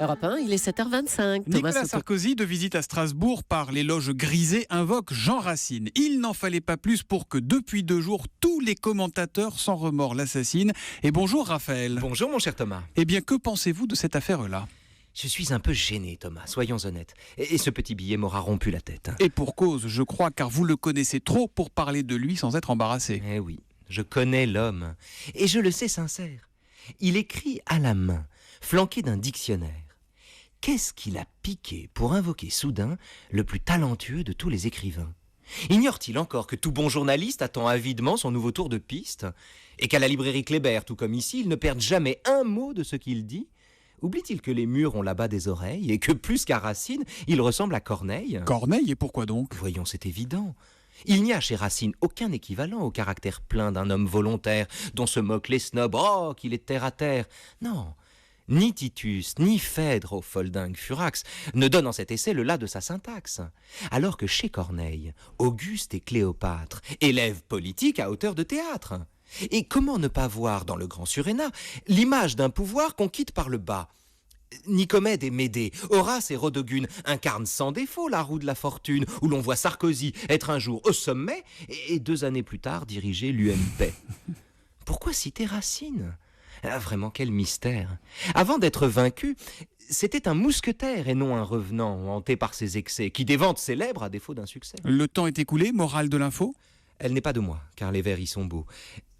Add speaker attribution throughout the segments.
Speaker 1: Europe 1, il est 7h25.
Speaker 2: Nicolas Sarkozy, de visite à Strasbourg par les loges grisées, invoque Jean Racine. Il n'en fallait pas plus pour que depuis 2 jours, tous les commentateurs sans remords l'assassinent. Et bonjour Raphaël.
Speaker 3: Bonjour mon cher Thomas.
Speaker 2: Eh bien, que pensez-vous de cette affaire-là ?
Speaker 3: Je suis un peu gêné Thomas, soyons honnêtes. Et ce petit billet m'aura rompu la tête.
Speaker 2: Et pour cause, je crois, car vous le connaissez trop pour parler de lui sans être embarrassé.
Speaker 3: Eh oui, je connais l'homme. Et je le sais sincère. Il écrit à la main, flanqué d'un dictionnaire. Qu'est-ce qu'il a piqué pour invoquer soudain le plus talentueux de tous les écrivains ? Ignore-t-il encore que tout bon journaliste attend avidement son nouveau tour de piste ? Et qu'à la librairie Kléber, tout comme ici, il ne perd jamais un mot de ce qu'il dit ? Oublie-t-il que les murs ont là-bas des oreilles et que plus qu'à Racine, il ressemble à Corneille ?
Speaker 2: Corneille, et pourquoi donc ?
Speaker 3: Voyons, c'est évident. Il n'y a chez Racine aucun équivalent au caractère plein d'un homme volontaire dont se moquent les snobs. Oh, qu'il est terre à terre. Non, ni Titus, ni Phèdre, au foldingue furax, ne donnent en cet essai le là de sa syntaxe. Alors que chez Corneille, Auguste et Cléopâtre, élèves politiques à hauteur de théâtre. Et comment ne pas voir dans le grand Suréna l'image d'un pouvoir qu'on quitte par le bas ? Nicomède et Médée, Horace et Rodogune incarnent sans défaut la roue de la fortune, où l'on voit Sarkozy être un jour au sommet et 2 années plus tard diriger l'UMP. Pourquoi citer Racine ? Vraiment, quel mystère. Avant d'être vaincu, c'était un mousquetaire et non un revenant hanté par ses excès, qui dévante célèbre à défaut d'un succès.
Speaker 2: Le temps est écoulé, morale de l'info ?
Speaker 3: Elle n'est pas de moi, car les vers y sont beaux.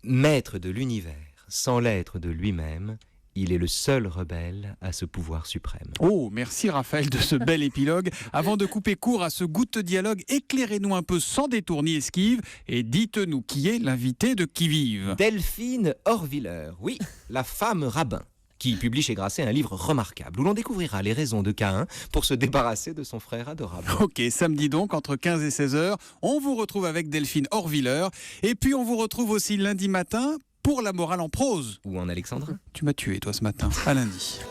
Speaker 3: Maître de l'univers, sans l'être de lui-même, il est le seul rebelle à ce pouvoir suprême.
Speaker 2: Oh, merci Raphaël de ce bel épilogue. Avant de couper court à ce goutte dialogue, éclairez-nous un peu sans détour ni esquive et dites-nous qui est l'invité de Qui Vive.
Speaker 3: Delphine Horviller, oui, la femme rabbin, qui publie chez Grasset un livre remarquable où l'on découvrira les raisons de Caïn pour se débarrasser de son frère adorable.
Speaker 2: Ok, samedi donc, entre 15 et 16 heures, on vous retrouve avec Delphine Horviller. Et puis on vous retrouve aussi lundi matin pour la morale en prose.
Speaker 3: Ou en alexandrin.
Speaker 2: Tu m'as tué toi ce matin, à lundi.